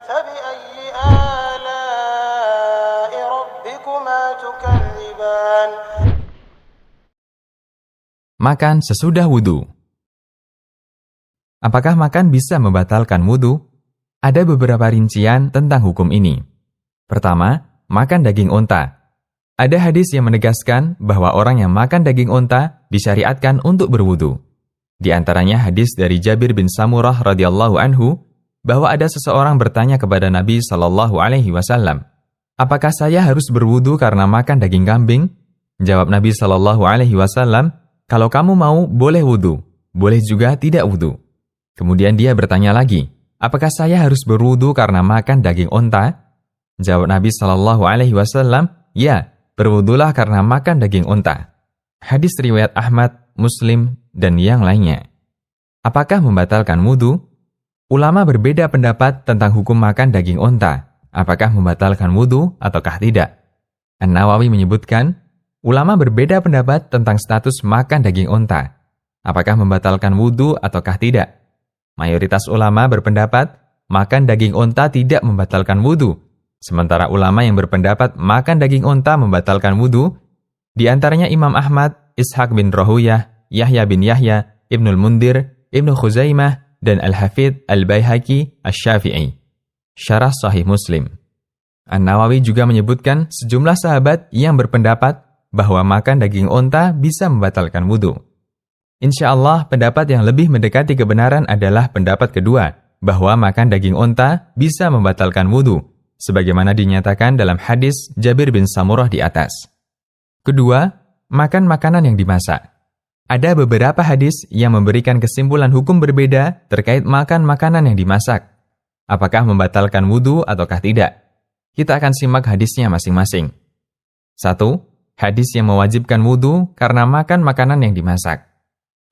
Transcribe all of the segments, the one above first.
فبأي آلاء ربكما تكذبان. Makan sesudah wudu. Apakah makan bisa membatalkan wudu? Ada beberapa rincian tentang hukum ini. Pertama, makan daging onta. Ada hadis yang menegaskan bahwa orang yang makan daging onta disyariatkan untuk berwudu. Di antaranya hadis dari Jabir bin Samurah radhiyallahu anhu bahwa ada seseorang bertanya kepada Nabi sallallahu alaihi wasallam, "Apakah saya harus berwudu karena makan daging kambing?" Jawab Nabi sallallahu alaihi wasallam, "Kalau kamu mau, boleh wudu, boleh juga tidak wudu." Kemudian dia bertanya lagi, "Apakah saya harus berwudu karena makan daging onta?" Jawab Nabi sallallahu alaihi wasallam, "Ya, berwudulah karena makan daging onta." Hadis riwayat Ahmad, Muslim, dan yang lainnya. Apakah membatalkan wudu? Ulama berbeda pendapat tentang hukum makan daging onta. Apakah membatalkan wudu ataukah tidak? An-Nawawi menyebutkan, ulama berbeda pendapat tentang status makan daging onta. Apakah membatalkan wudu ataukah tidak? Mayoritas ulama berpendapat makan daging onta tidak membatalkan wudu. Sementara ulama yang berpendapat makan daging onta membatalkan wudu, di antaranya Imam Ahmad, Ishaq bin Rahuyah, Yahya bin Yahya, Ibnul Mundir, Ibnu Khuzaimah, dan Al-Hafidh Al-Baihaqi Asy-Syafi'i. Syarah Sahih Muslim. An-Nawawi juga menyebutkan sejumlah sahabat yang berpendapat bahwa makan daging onta bisa membatalkan wudu. Insya Allah, pendapat yang lebih mendekati kebenaran adalah pendapat kedua, bahwa makan daging onta bisa membatalkan wudu, sebagaimana dinyatakan dalam hadis Jabir bin Samurah di atas. Kedua, makan makanan yang dimasak. Ada beberapa hadis yang memberikan kesimpulan hukum berbeda terkait makan makanan yang dimasak. Apakah membatalkan wudu ataukah tidak? Kita akan simak hadisnya masing-masing. 1. Hadis yang mewajibkan wudu karena makan makanan yang dimasak.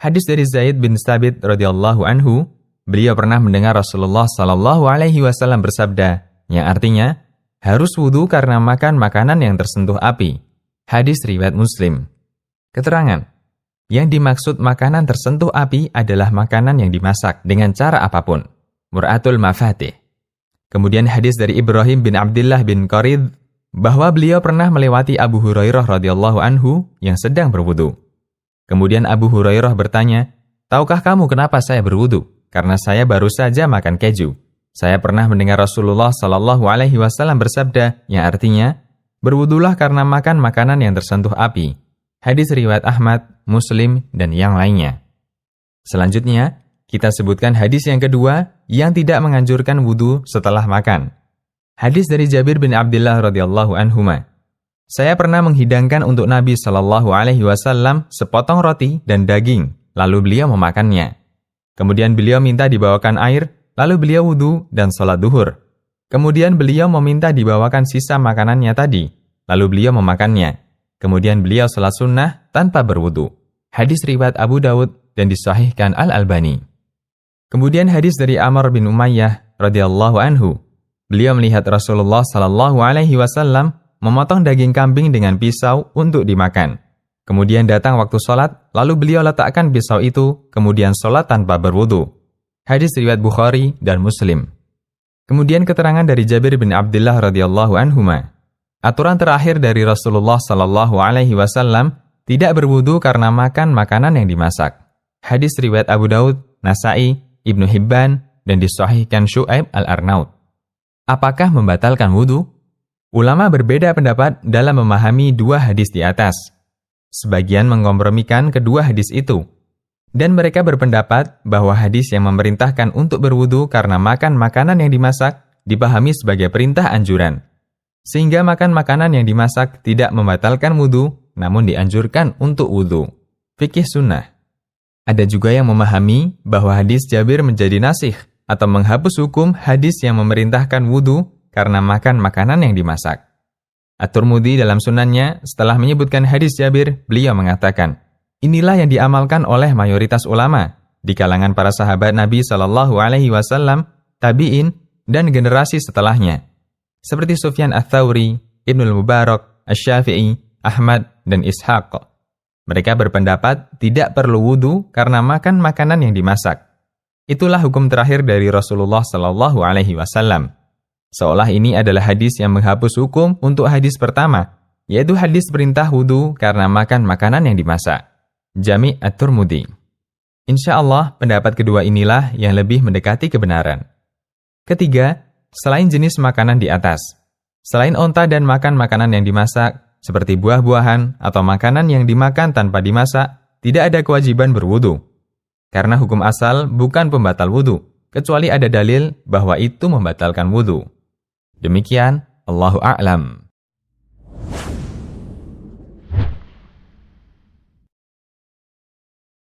Hadis dari Zaid bin Tsabit radhiyallahu anhu, beliau pernah mendengar Rasulullah sallallahu alaihi wasallam bersabda, yang artinya harus wudu karena makan makanan yang tersentuh api. Hadis riwayat Muslim. Keterangan, yang dimaksud makanan tersentuh api adalah makanan yang dimasak dengan cara apapun. Mur'atul Mafatih. Kemudian hadis dari Ibrahim bin Abdullah bin Qarid bahwa beliau pernah melewati Abu Hurairah radhiyallahu anhu yang sedang berwudu. Kemudian Abu Hurairah bertanya, "Tahukah kamu kenapa saya berwudu? Karena saya baru saja makan keju. Saya pernah mendengar Rasulullah sallallahu alaihi wasallam bersabda, yang artinya, berwudulah karena makan makanan yang tersentuh api." Hadis riwayat Ahmad, Muslim, dan yang lainnya. Selanjutnya, kita sebutkan hadis yang kedua yang tidak menganjurkan wudu setelah makan. Hadis dari Jabir bin Abdullah radhiyallahu anhuma. Saya pernah menghidangkan untuk Nabi sallallahu alaihi wasallam sepotong roti dan daging, lalu beliau memakannya. Kemudian beliau minta dibawakan air, lalu beliau wudu dan sholat duhur. Kemudian beliau meminta dibawakan sisa makanannya tadi, lalu beliau memakannya. Kemudian beliau sholat sunnah tanpa berwudu. Hadis riwayat Abu Dawud dan disahihkan Al-Albani. Kemudian hadis dari Amr bin Umayyah radhiyallahu anhu. Beliau melihat Rasulullah sallallahu alaihi wasallam memotong daging kambing dengan pisau untuk dimakan. Kemudian datang waktu sholat, lalu beliau letakkan pisau itu, kemudian sholat tanpa berwudu. Hadis riwayat Bukhari dan Muslim. Kemudian keterangan dari Jabir bin Abdullah radhiyallahu anhuma. Aturan terakhir dari Rasulullah sallallahu alaihi wasallam tidak berwudu karena makan makanan yang dimasak. Hadis riwayat Abu Daud, Nasa'i, Ibnu Hibban, dan disahihkan Syu'aib Al-Arnaud. Apakah membatalkan wudu? Ulama berbeda pendapat dalam memahami dua hadis di atas. Sebagian mengkompromikan kedua hadis itu. Dan mereka berpendapat bahwa hadis yang memerintahkan untuk berwudu karena makan makanan yang dimasak dipahami sebagai perintah anjuran. Sehingga makan makanan yang dimasak tidak membatalkan wudu, namun dianjurkan untuk wudu. Fikih sunnah. Ada juga yang memahami bahwa hadis Jabir menjadi nasikh atau menghapus hukum hadis yang memerintahkan wudu karena makan makanan yang dimasak. At-Tirmidzi dalam sunannya setelah menyebutkan hadis Jabir, beliau mengatakan, inilah yang diamalkan oleh mayoritas ulama di kalangan para sahabat Nabi sallallahu alaihi wasallam, tabi'in, dan generasi setelahnya. Seperti Sufyan Ats-Tsauri, Ibnul Mubarak, Asy-Syafi'i, Ahmad, dan Ishaq. Mereka berpendapat tidak perlu wudu karena makan makanan yang dimasak. Itulah hukum terakhir dari Rasulullah sallallahu alaihi wasallam. Seolah ini adalah hadis yang menghapus hukum untuk hadis pertama, yaitu hadis perintah wudu karena makan makanan yang dimasak. Jami' At-Tirmidzi. Insya Allah, pendapat kedua inilah yang lebih mendekati kebenaran. Ketiga, selain jenis makanan di atas, selain onta dan makan makanan yang dimasak, seperti buah-buahan atau makanan yang dimakan tanpa dimasak, tidak ada kewajiban berwudu. Karena hukum asal bukan pembatal wudu, kecuali ada dalil bahwa itu membatalkan wudu. Demikian, Allahu a'lam.